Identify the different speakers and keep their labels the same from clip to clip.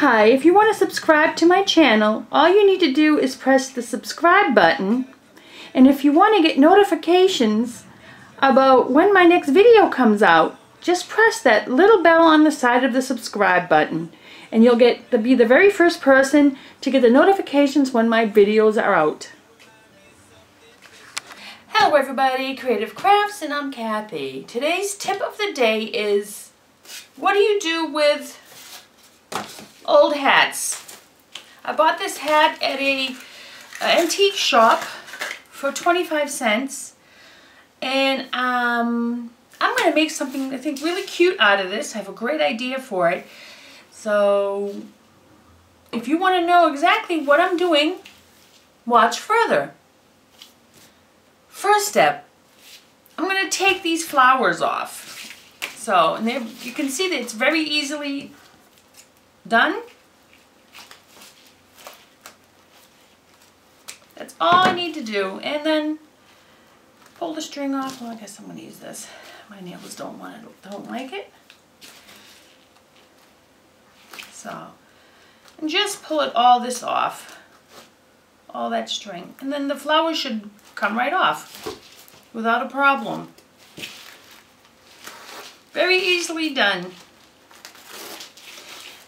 Speaker 1: Hi, if you want to subscribe to my channel, all you need to do is press the subscribe button. And if you want to get notifications about when my next video comes out, just press that little bell on the side of the subscribe button. And you'll get to be the very first person to get the notifications when my videos are out. Hello everybody, Creative Crafts, and I'm Kathy. Today's tip of the day is, what do you do with old hats? I bought this hat at a antique shop for 25 cents, and I'm going to make something I think really cute out of this. I have a great idea for it. So if you want to know exactly what I'm doing, watch further. First step, I'm going to take these flowers off. So, and you can see that it's very easily done. That's all I need to do. And then pull the string off. Well, I guess I'm going to use this. My nails don't like it. So, and just pull all this off. All that string. And then the flowers should come right off without a problem. Very easily done.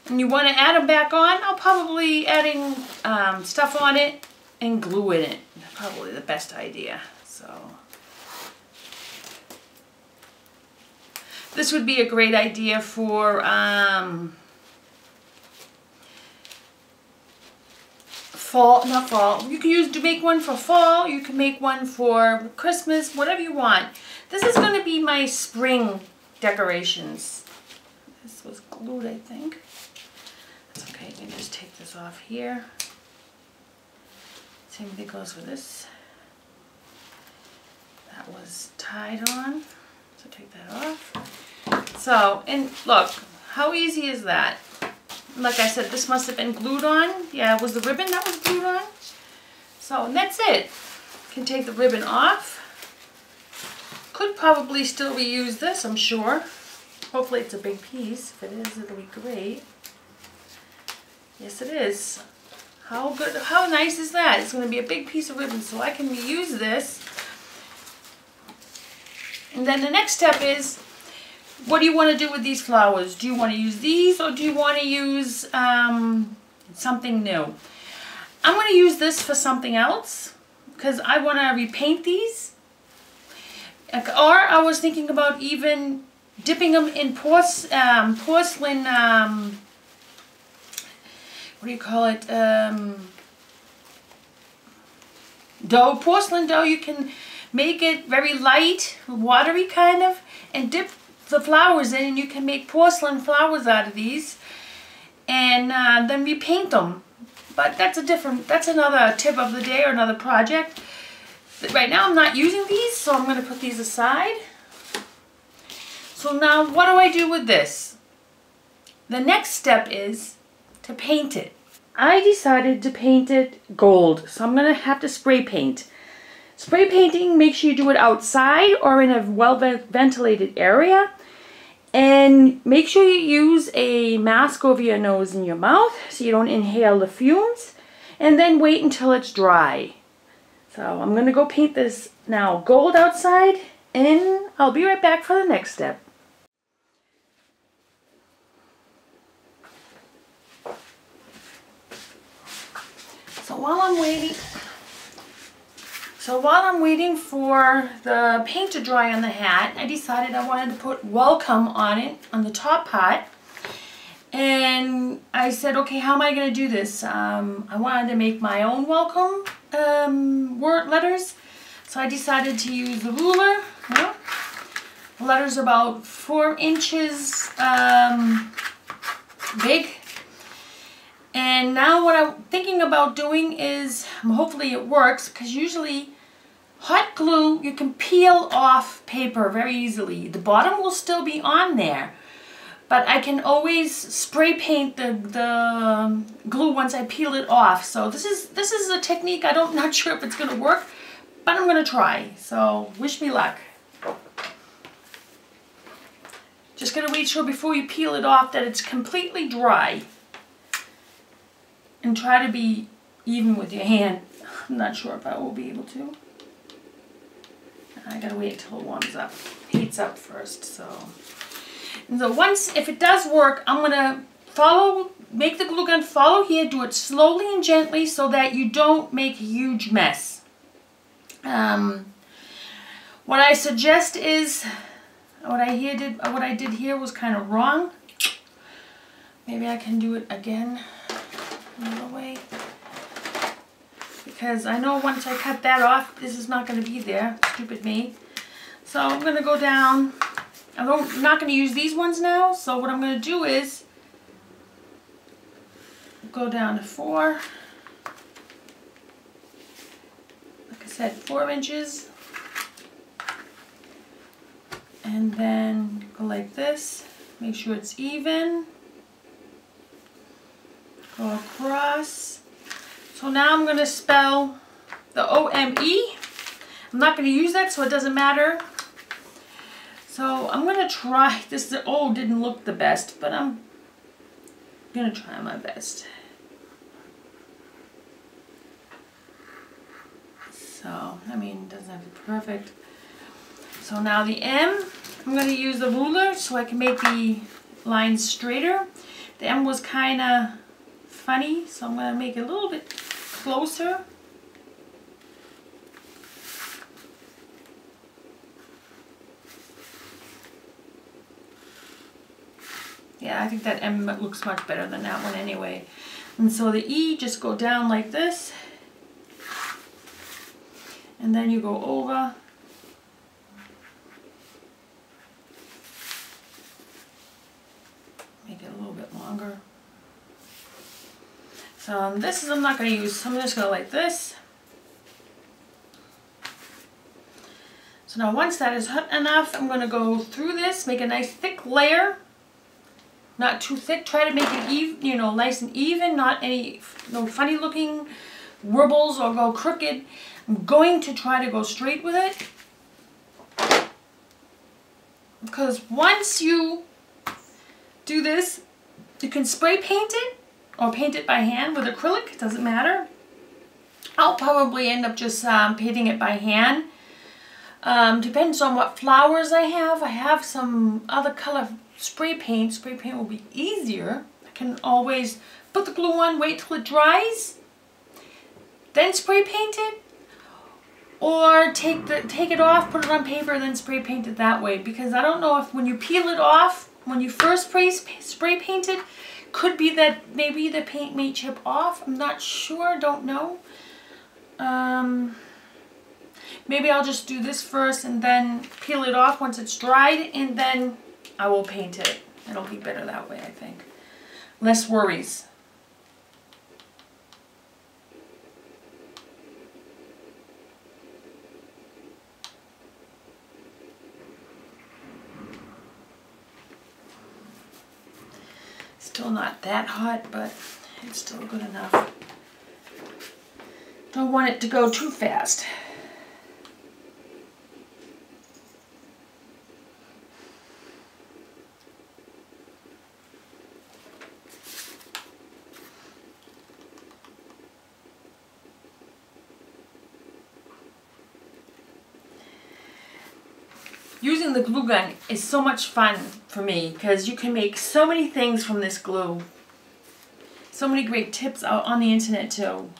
Speaker 1: And you want to add them back on, I'll probably adding stuff on it and glue in it. Probably the best idea. So this would be a great idea for fall, not fall. You can make one for fall, you can make one for Christmas, whatever you want. This is going to be my spring decorations. This was glued, I think. That's okay, you can just take this off here. Same thing goes for this. That was tied on, so take that off. So, and look, how easy is that? Like I said, this must have been glued on. Yeah, it was the ribbon that was glued on. So, and that's it. You can take the ribbon off. Could probably still reuse this, I'm sure. Hopefully it's a big piece. If it is, it'll be great. Yes, it is. How good, how nice is that? It's going to be a big piece of ribbon, so I can reuse this. And then the next step is, what do you want to do with these flowers? Do you want to use these, or do you want to use something new? I'm going to use this for something else, because I want to repaint these. Or I was thinking about even dipping them in porcelain, what do you call it, dough, porcelain dough. You can make it very light, watery kind of, and dip the flowers in, and you can make porcelain flowers out of these, and then repaint them. But that's another tip of the day, or another project. But right now I'm not using these, so I'm going to put these aside. So now what do I do with this? The next step is to paint it. I decided to paint it gold, so I'm going to have to spray paint. Spray painting, make sure you do it outside or in a well-ventilated area. And make sure you use a mask over your nose and your mouth so you don't inhale the fumes. And then wait until it's dry. So I'm going to go paint this now gold outside, and I'll be right back for the next step. So while I'm waiting for the paint to dry on the hat, I decided I wanted to put welcome on it, on the top part. And I said, okay, how am I going to do this? I wanted to make my own welcome word letters. So I decided to use the ruler. The letter's about 4 inches big. And now what I'm thinking about doing is, hopefully it works, because usually hot glue, you can peel off paper very easily. The bottom will still be on there, but I can always spray paint the glue once I peel it off. So this is a technique. I'm not sure if it's going to work, but I'm going to try. So wish me luck. Just going to make sure before you peel it off that it's completely dry. and try to be even with your hand. I'm not sure if I will be able to. I gotta wait until it warms up, heats up first. So, and so once, if it does work, I'm gonna make the glue gun follow here, do it slowly and gently so that you don't make a huge mess. What I suggest is, what I did here was kind of wrong. Maybe I can do it again another way. Because I know once I cut that off, this is not going to be there. Stupid me. So I'm going to go down. I'm not going to use these ones now. So what I'm going to do is go down to 4. Like I said, 4 inches. And then go like this. Make sure it's even. Go across. So now I'm going to spell the O-M-E. I'm not going to use that, so it doesn't matter. So I'm going to try this. The O didn't look the best, but I'm going to try my best. So, I mean, it doesn't have to be perfect. So now the M, I'm going to use the ruler so I can make the lines straighter. The M was kind of funny, so I'm going to make it a little bit closer. Yeah, I think that M looks much better than that one anyway. And so the E, just go down like this. And then you go over. Make it a little bit longer. So this is, I'm not going to use, I'm just going to like this. So now once that is hot enough, I'm going to go through this, make a nice thick layer. Not too thick, try to make it even, you know, nice and even, not any, no funny looking wobbles or go crooked. I'm going to try to go straight with it. Because once you do this, you can spray paint it or paint it by hand with acrylic, it doesn't matter. I'll probably end up just painting it by hand. Depends on what flowers I have. I have some other color spray paint. Spray paint will be easier. I can always put the glue on, wait till it dries, then spray paint it. Or take it off, put it on paper, and then spray paint it that way. Because I don't know if when you peel it off, when you first spray paint it, could be that maybe the paint may chip off. I'm not sure, don't know. Maybe I'll just do this first and then peel it off once it's dried, and then I will paint it. It'll be better that way, I think. Less worries. Still not that hot, but it's still good enough. Don't want it to go too fast. Using the glue gun is so much fun for me because you can make so many things from this glue. So many great tips out on the internet too.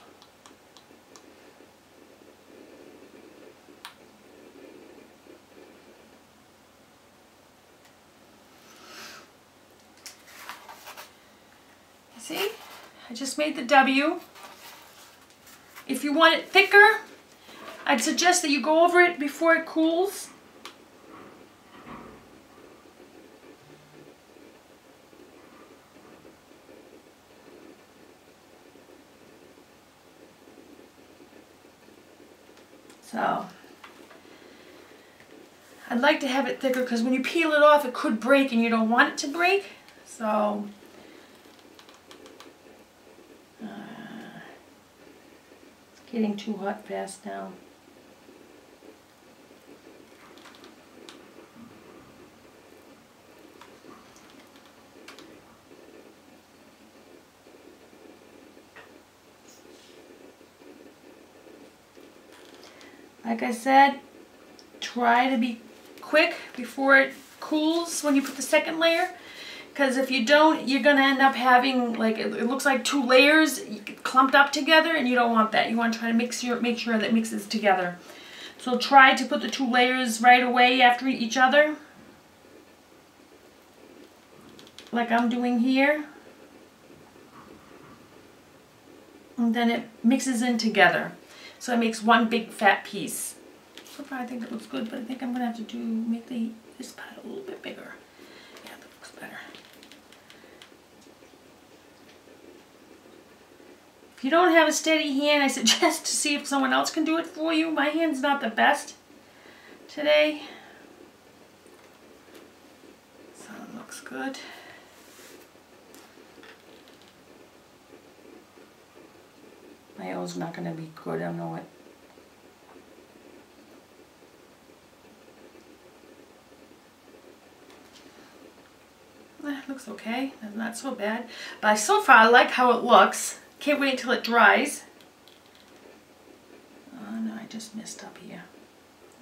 Speaker 1: See? I just made the W. If you want it thicker, I'd suggest that you go over it before it cools. So, I'd like to have it thicker because when you peel it off, it could break and you don't want it to break. So, it's getting too hot fast now. Like I said, try to be quick before it cools when you put the second layer. Because if you don't, you're going to end up having, like, it looks like 2 layers clumped up together, and you don't want that. You want to try to make sure that it mixes together. So try to put the 2 layers right away after each other, like I'm doing here. And then it mixes in together. So it makes one big fat piece. So far I think it looks good, but I think I'm going to have to make this part a little bit bigger. Yeah, that looks better. If you don't have a steady hand, I suggest to see if someone else can do it for you. My hand's not the best today. So it looks good. My O's not going to be good, I know it. Looks okay, not so bad. But so far I like how it looks. Can't wait until it dries. Oh no, I just messed up here.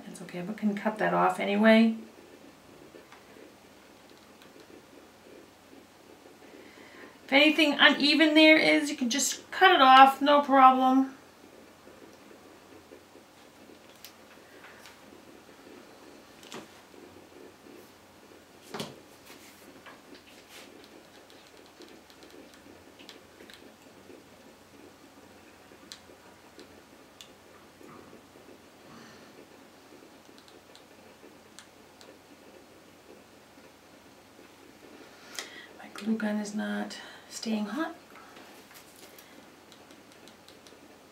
Speaker 1: That's okay, but can cut that off anyway. If anything uneven there is, you can just cut it off, no problem. My glue gun is not staying hot.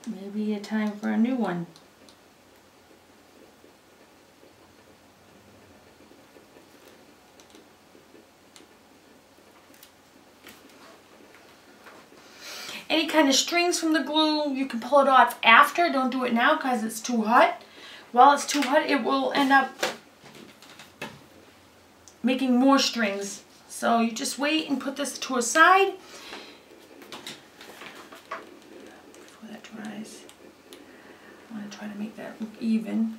Speaker 1: Maybe a time for a new one. Any kind of strings from the glue, you can pull it off after. Don't do it now because it's too hot. While it's too hot, it will end up making more strings. So you just wait and put this to a side. Before that dries, I want to try to make that look even.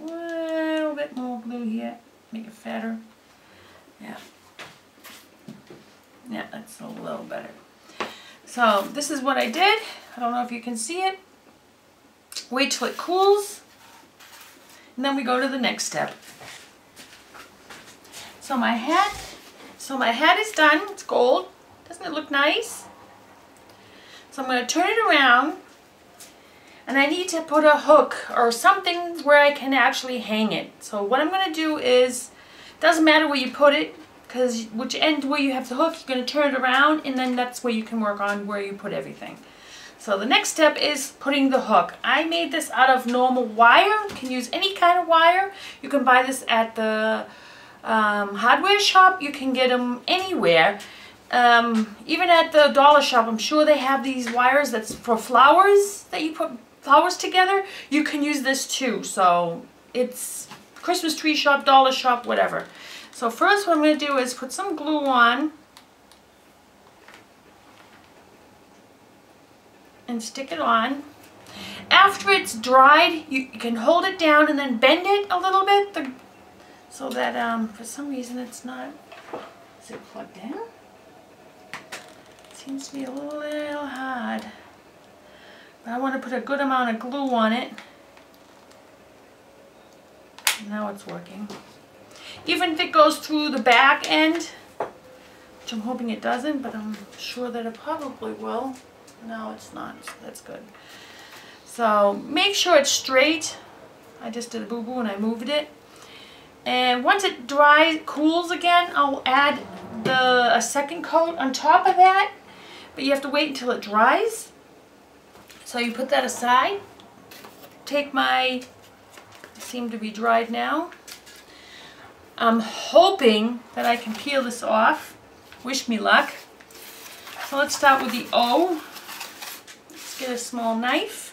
Speaker 1: A little bit more glue here, make it fatter. Yeah. Yeah, that's a little better. So this is what I did. I don't know if you can see it. Wait till it cools, and then we go to the next step. So my hat is done. It's gold. Doesn't it look nice? So I'm going to turn it around, and I need to put a hook or something where I can actually hang it. So what I'm going to do is, doesn't matter where you put it, because which end where you have the hook, you're going to turn it around, and then that's where you can work on where you put everything. So the next step is putting the hook. I made this out of normal wire. You can use any kind of wire. You can buy this at the hardware shop. You can get them anywhere. Even at the dollar shop, I'm sure they have these wires that's for flowers, that you put flowers together. You can use this too. So it's Christmas tree shop, dollar shop, whatever. So first what I'm going to do is put some glue on and stick it on. After it's dried, you can hold it down and then bend it a little bit so that for some reason it's not, is it plugged in? It seems to be a little hard. But I want to put a good amount of glue on it. Now it's working. Even if it goes through the back end, which I'm hoping it doesn't, but I'm sure that it probably will. No, it's not, so that's good. So make sure it's straight. I just did a boo-boo and I moved it. And once it cools again, I'll add a second coat on top of that. But you have to wait until it dries. So you put that aside. Take my, seem to be dried now. I'm hoping that I can peel this off. Wish me luck. So let's start with the O. Let's get a small knife.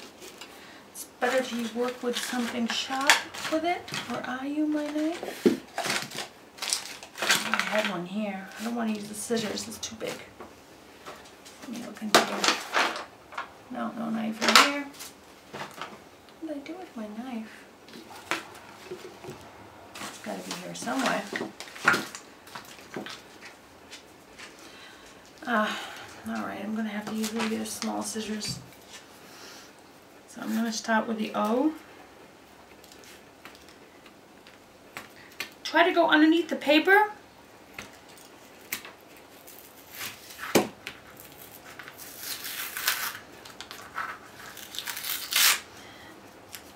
Speaker 1: It's better to work with something sharp with it. Where are you, my knife? I had one here. I don't want to use the scissors. It's too big. Let me look in here. No knife in here. What did I do with my knife? It's got to be here somewhere. Alright, I'm going to have to use maybe the small scissors. So I'm going to start with the O. Try to go underneath the paper.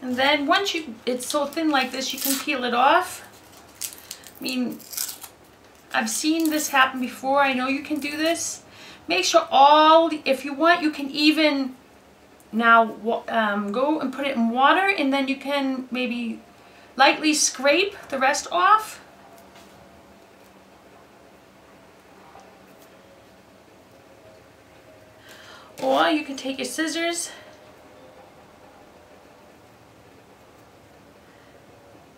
Speaker 1: And then once it's so thin like this, you can peel it off. I mean, I've seen this happen before. I know you can do this. Make sure if you want, you can even now go and put it in water, and then you can maybe lightly scrape the rest off. Or you can take your scissors,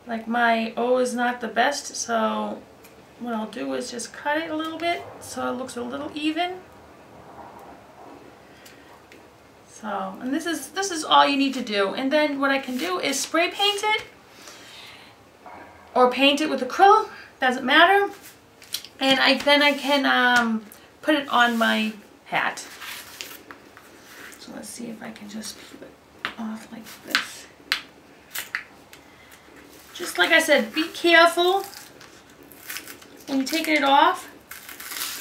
Speaker 1: like my O is not the best, so what I'll do is just cut it a little bit so it looks a little even. So, and this is all you need to do. And then what I can do is spray paint it or paint it with acrylic, doesn't matter. And then I can put it on my hat. So let's see if I can just peel it off like this. Just like I said, be careful when you're taking it off.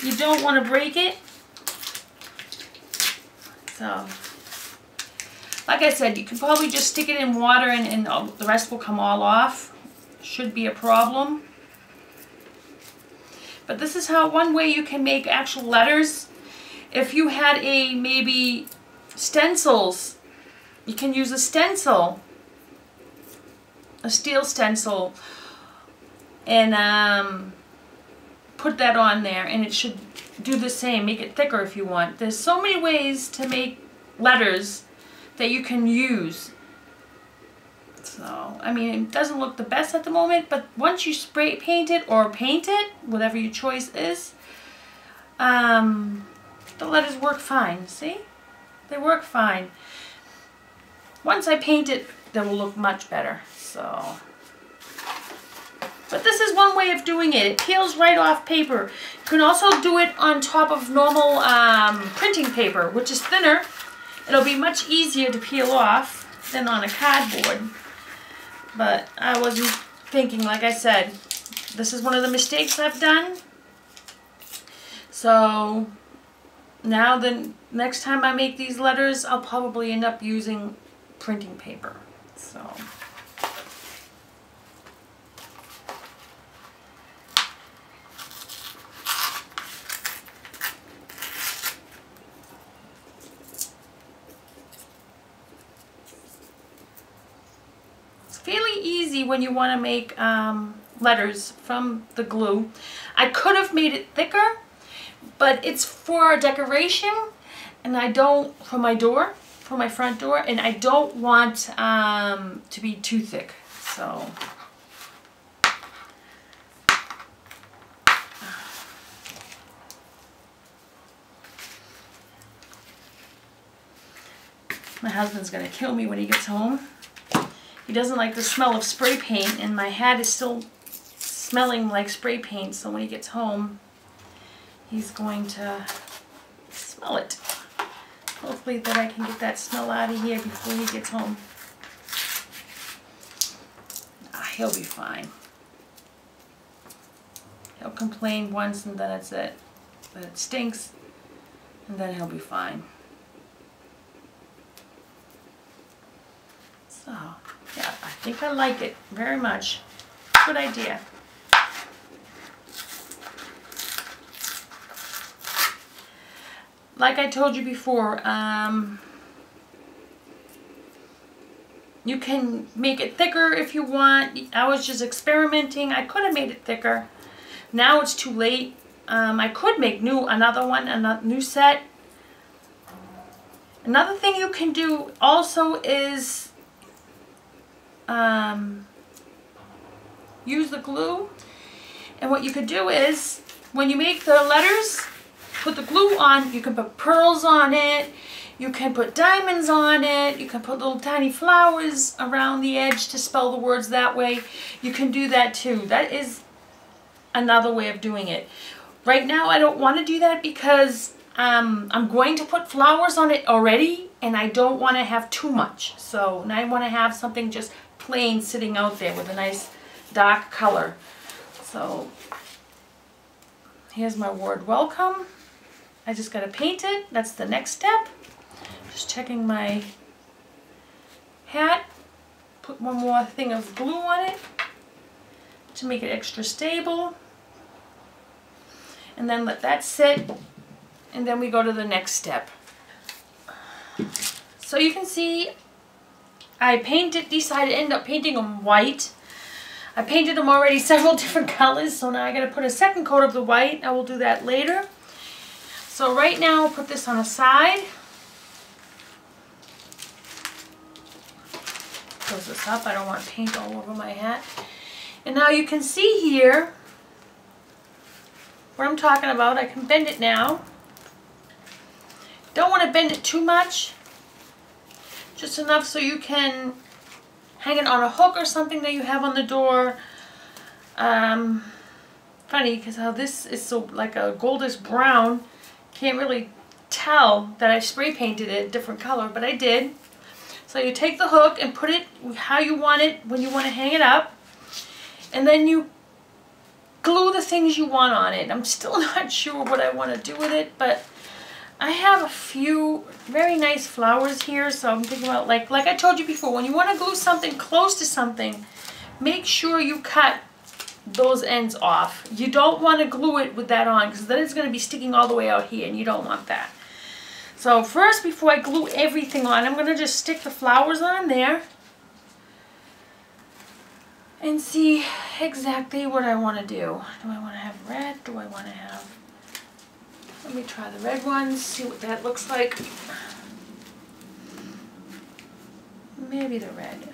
Speaker 1: You don't want to break it. So, like I said, you can probably just stick it in water and the rest will come all off. Should be a problem. But this is one way you can make actual letters. If you had maybe stencils, you can use a stencil, a steel stencil, and put that on there, and it should do the same. Make it thicker if you want. There's so many ways to make letters that you can use. So, I mean, it doesn't look the best at the moment, but once you spray paint it or paint it, whatever your choice is, the letters work fine. See? They work fine. Once I paint it, they will look much better. So, but this is one way of doing it. It peels right off paper. You can also do it on top of normal printing paper, which is thinner. It'll be much easier to peel off than on a cardboard. But I wasn't thinking, like I said, this is one of the mistakes I've done. So now the next time I make these letters, I'll probably end up using printing paper. So. Fairly easy when you want to make letters from the glue. I could have made it thicker, but it's for decoration, and I don't, for my door, for my front door, and I don't want to be too thick. So my husband's gonna kill me when he gets home. He doesn't like the smell of spray paint, and my hat is still smelling like spray paint, so when he gets home, he's going to smell it. Hopefully that I can get that smell out of here before he gets home. He'll be fine. He'll complain once and then that's it. But it stinks, and then he'll be fine. So, yeah, I think I like it very much. Good idea. Like I told you before, you can make it thicker if you want. I was just experimenting. I could have made it thicker. Now it's too late. I could make another new set. Another thing you can do also is use the glue, and what you could do is when you make the letters, put the glue on, you can put pearls on it, You can put diamonds on it. You can put little tiny flowers around the edge to spell the words that way. You can do that too. That is another way of doing it. Right now I don't want to do that because I'm going to put flowers on it already, and I don't want to have too much. So now I want to have something just plain sitting out there with a nice dark color. So here's my word welcome. I just got to paint it. That's the next step. Just checking my hat. Put one more thing of glue on it to make it extra stable. And then let that sit. And then we go to the next step. So you can see I decided to end up painting them white. I painted them already several different colors, so now I got to put a second coat of the white. I will do that later. So right now I'll put this on a side. Close this up, I don't want paint all over my hat. And now you can see here what I'm talking about. I can bend it now. Don't want to bend it too much. Just enough so you can hang it on a hook or something that you have on the door. Funny because how this is so like a goldish brown. Can't really tell that I spray painted it a different color, but I did. So you take the hook and put it how you want it when you want to hang it up. And then you glue the things you want on it. I'm still not sure what I want to do with it, but I have a few very nice flowers here, so I'm thinking about, like I told you before, when you want to glue something close to something, make sure you cut those ends off. You don't want to glue it with that on, because then it's going to be sticking all the way out here, and you don't want that. So first, before I glue everything on, I'm going to just stick the flowers on there and see exactly what I want to do. Do I want to have red? Do I want to have... Let me try the red ones, see what that looks like. Maybe the red.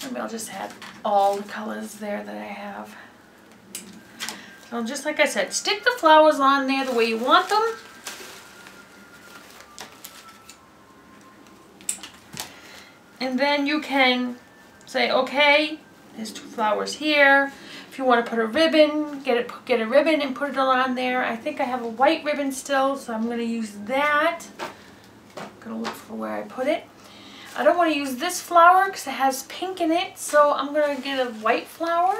Speaker 1: Maybe I'll just add all the colors there that I have. So just like I said, stick the flowers on there the way you want them. And then you can say, okay, there's 2 flowers here. If you want to put a ribbon, get a ribbon and put it on there. I think I have a white ribbon still, so I'm going to use that. I'm going to look for where I put it. I don't want to use this flower because it has pink in it, so I'm going to get a white flower.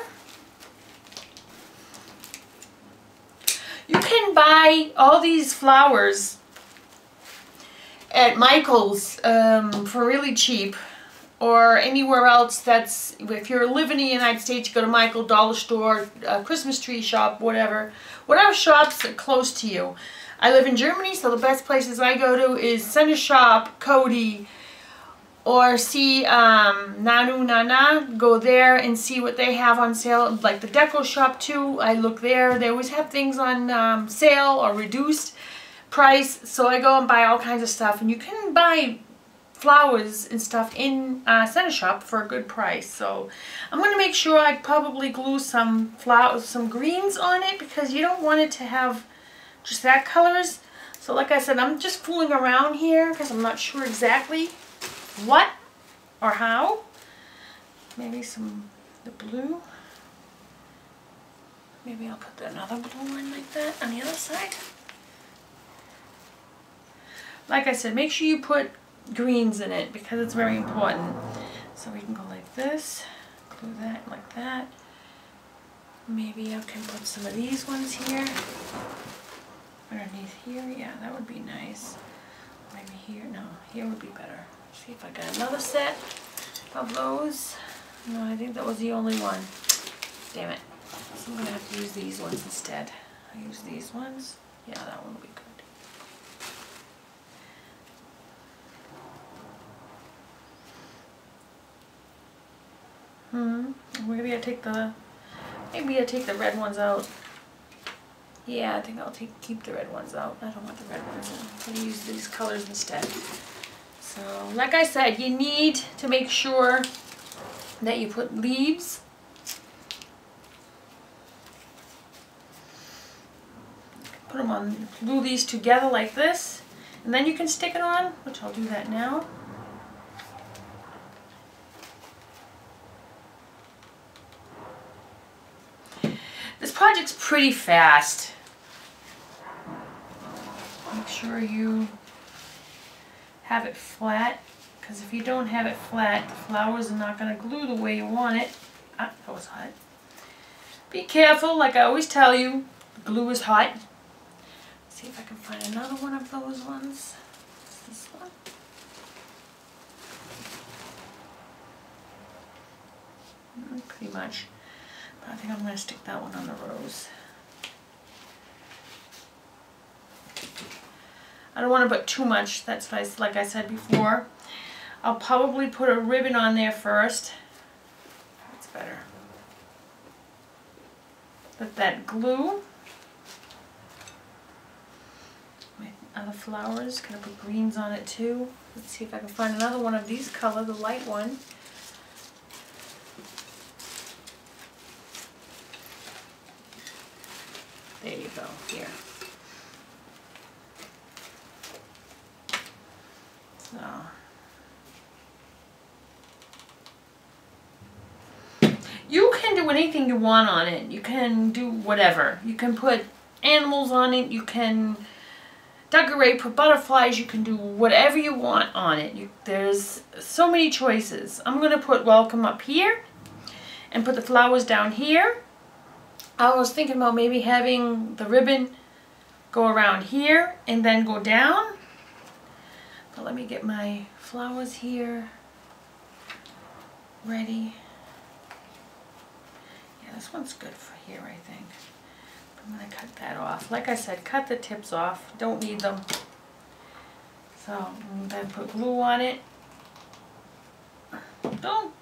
Speaker 1: You can buy all these flowers at Michael's for really cheap, or anywhere else that's, if you're living in the United States, you go to Michael, dollar store, Christmas tree shop, whatever shops are close to you. I live in Germany, so the best places I go to is Center Shop, Cody, or see Nanu Nana. Go there and see what they have on sale, like the Deco Shop too. I look there. They always have things on sale or reduced price, so I go and buy all kinds of stuff. And you can buy flowers and stuff in Center Shop for a good price. So I'm going to make sure I probably glue some flowers, some greens on it, because you don't want it to have just that colors. So like I said, I'm just fooling around here because I'm not sure exactly what or how. Maybe the blue. Maybe I'll put another blue one like that on the other side. Like I said, make sure you put greens in it because it's very important. So we can go like this, glue that like that. Maybe I can put some of these ones here. Underneath here, yeah, that would be nice. Maybe here, no, here would be better. See if I got another set of those. No, I think that was the only one. Damn it. So I'm gonna have to use these ones instead. I use these ones. Yeah, that one will be good. Maybe I take the red ones out. Yeah, I think I'll keep the red ones out. I don't want the red ones in. I'm going to use these colors instead. So, like I said, you need to make sure that you put leaves. Put them on, glue these together like this. And then you can stick it on, which I'll do that now. This project's pretty fast. Make sure you have it flat, because if you don't have it flat, the flowers are not going to glue the way you want it. Ah, that was hot. Be careful, like I always tell you, the glue is hot. Let's see if I can find another one of those ones. Is this one? Pretty much. But I think I'm going to stick that one on the rose. I don't want to put too much, that's like I said before. I'll probably put a ribbon on there first. That's better. But that glue, my other flowers, gonna put greens on it too. Let's see if I can find another one of these color, the light one. There you go, here. So. You can do anything you want on it. You can do whatever. You can put animals on it. You can decorate, put butterflies. You can do whatever you want on it. There's so many choices. I'm going to put welcome up here and put the flowers down here. I was thinking about maybe having the ribbon go around here and then go down. But let me get my flowers here ready. Yeah, this one's good for here, I think. I'm going to cut that off. Like I said, cut the tips off. Don't need them. So, and then put glue on it.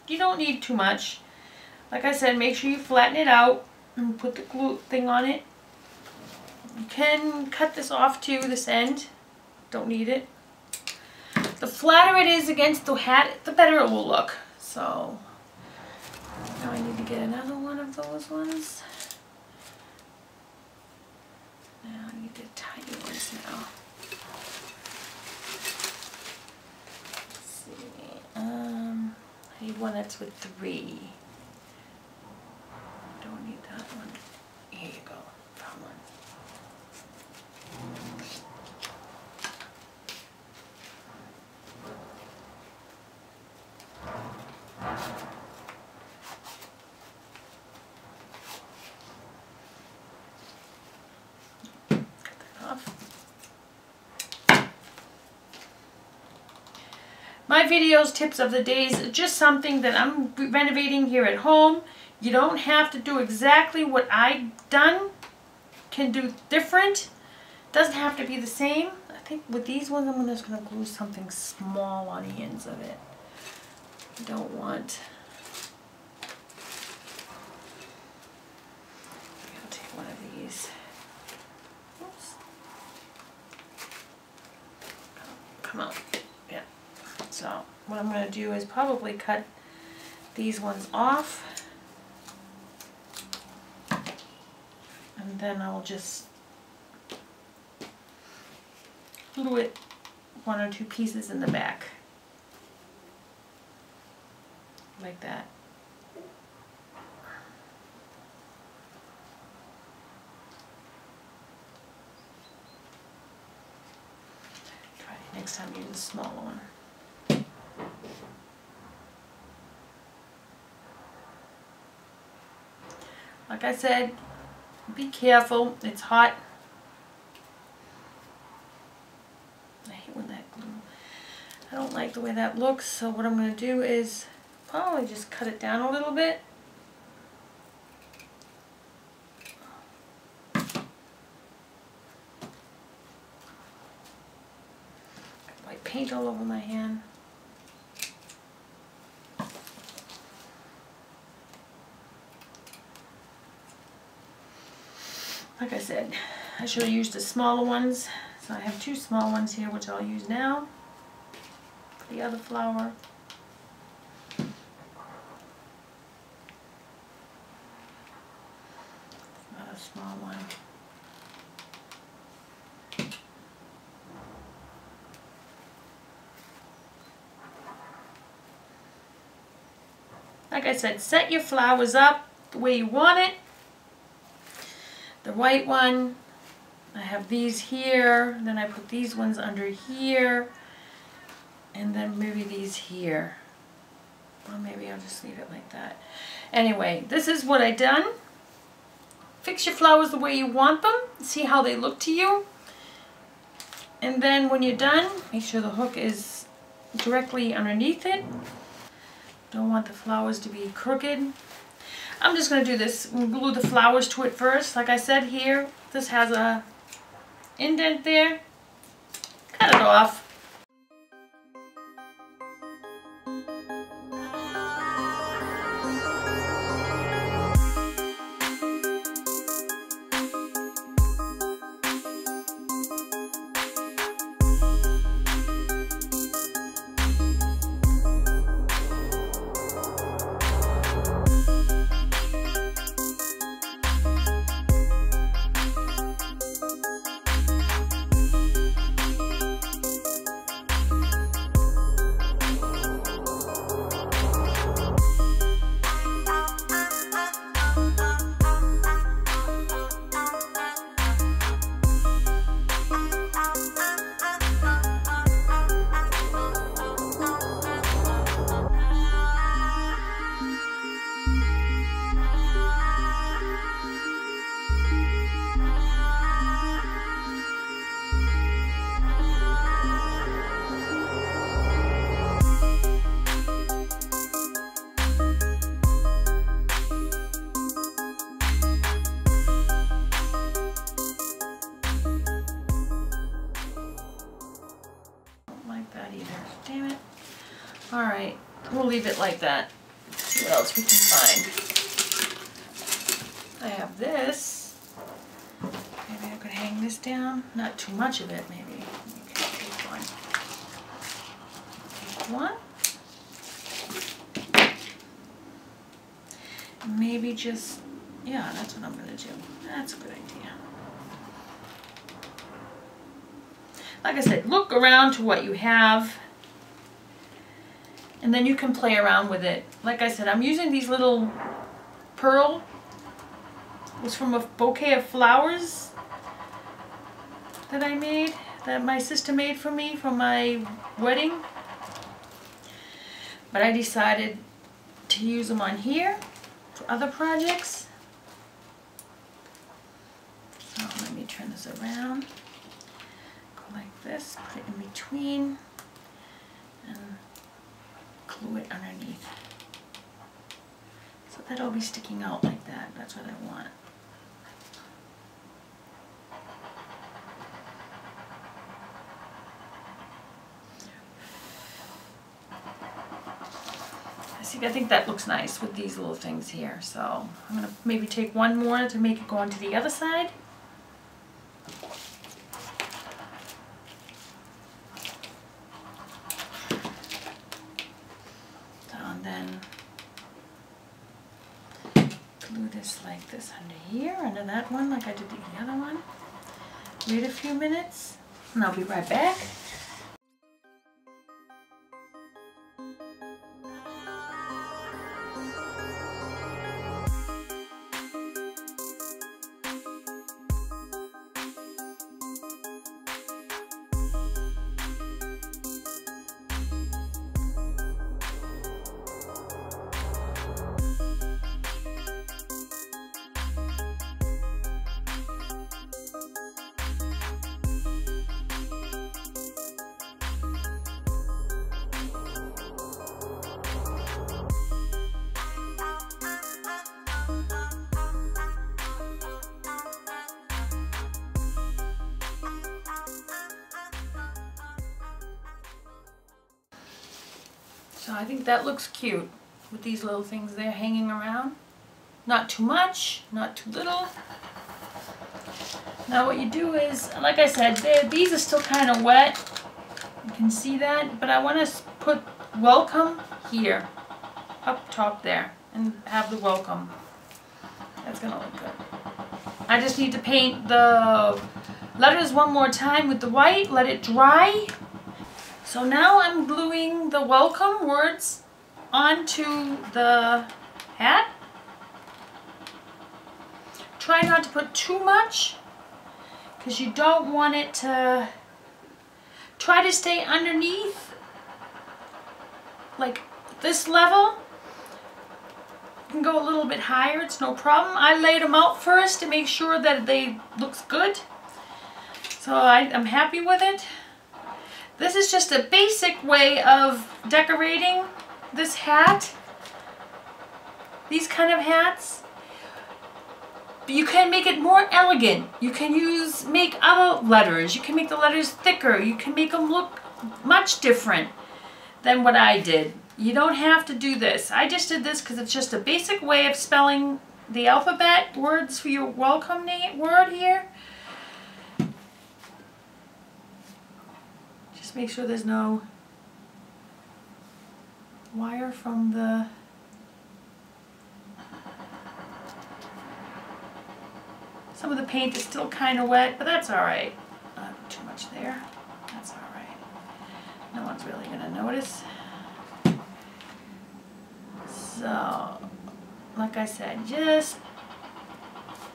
Speaker 1: You don't need too much. Like I said, make sure you flatten it out and put the glue thing on it. You can cut this off too, this end. Don't need it. The flatter it is against the hat, the better it will look. So, now I need to get another one of those ones. Now I need the tiny ones now. Let's see. I need one that's with 3. Don't need that one. Here you go. Found one. My videos, tips of the days, just something that I'm renovating here at home. You don't have to do exactly what I've done. Can do different. Doesn't have to be the same. I think with these ones I'm just going to glue something small on the ends of it. I don't want... I'll take one of these. Oops. Come on. Yeah. So what I'm going to do is probably cut these ones off. And then I'll just glue it 1 or 2 pieces in the back. Like that. Try it next time, use the smaller one. Like I said, be careful, it's hot. I hate when that glue, I don't like the way that looks, so what I'm going to do is probably just cut it down a little bit. Got white paint all over my hand. Like I said, I should have used the smaller ones. So I have 2 small ones here, which I'll use now for the other flower. Another small one. like I said, set your flowers up the way you want it. The white one, I have these here, then I put these ones under here, and then maybe these here. Or maybe I'll just leave it like that. Anyway, this is what I done. Fix your flowers the way you want them. See how they look to you. And then when you're done, make sure the hook is directly underneath it. Don't want the flowers to be crooked. I'm just going to do this, glue the flowers to it first. Like I said here, this has a indent there. Cut it off. Damn it. Alright, we'll leave it like that. See what else we can find. I have this. Maybe I could hang this down. Not too much of it, maybe. Okay, take one. Take one. Maybe just, yeah, that's what I'm going to do. That's a good idea. Like I said, look around to what you have. And then you can play around with it. Like I said, I'm using these little pearl. It was from a bouquet of flowers that I made, that my sister made for me for my wedding. But I decided to use them on here for other projects. So let me turn this around. Go like this, put it in between, and glue it underneath. So that'll be sticking out like that. That's what I want. See, I think that looks nice with these little things here. So I'm going to maybe take one more to make it go onto the other side. This like this under here, under that one, like I did the other one. Wait a few minutes, and I'll be right back. So I think that looks cute with these little things there hanging around. Not too much, not too little. Now what you do is, like I said, these are still kind of wet. You can see that, but I want to put welcome here, up top there, and have the welcome. That's going to look good. I just need to paint the letters one more time with the white, let it dry. So now I'm gluing the welcome words onto the hat. Try not to put too much because you don't want it to, try to stay underneath like this level. You can go a little bit higher, it's no problem. I laid them out first to make sure that they looks good. So I'm happy with it. This is just a basic way of decorating this hat. These kind of hats. You can make it more elegant. You can make other letters. You can make the letters thicker. You can make them look much different than what I did. You don't have to do this. I just did this because it's just a basic way of spelling the alphabet words for your welcome word here. Just make sure there's no wire from the some of the paint is still kind of wet, but that's alright. Not too much there. That's alright. No one's really going to notice. So, like I said, just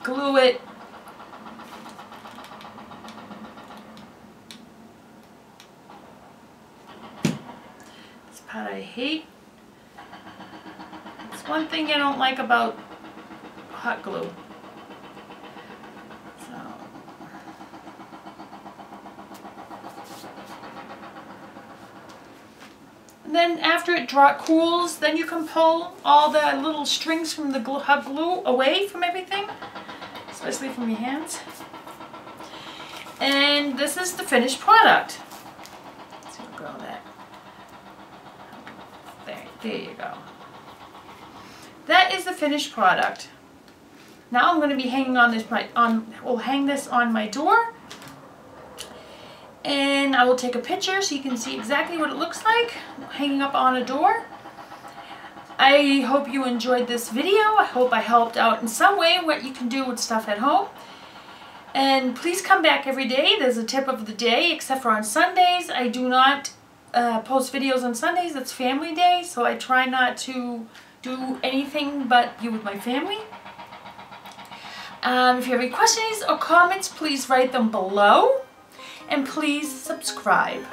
Speaker 1: glue it. This part I hate. It's one thing I don't like about hot glue. Then after it cools, then you can pull all the little strings from the hot glue away from everything, especially from your hands. And this is the finished product. Let's see, we'll go that. There you go. That is the finished product. Now I'm going to be hanging on this we'll hang this on my door. And I will take a picture so you can see exactly what it looks like hanging up on a door. I hope you enjoyed this video. I hope I helped out in some way what you can do with stuff at home. And please come back every day. There's a tip of the day, except for on Sundays. I do not post videos on Sundays. It's family day, so I try not to do anything but be with my family. If you have any questions or comments, please write them below. And please subscribe.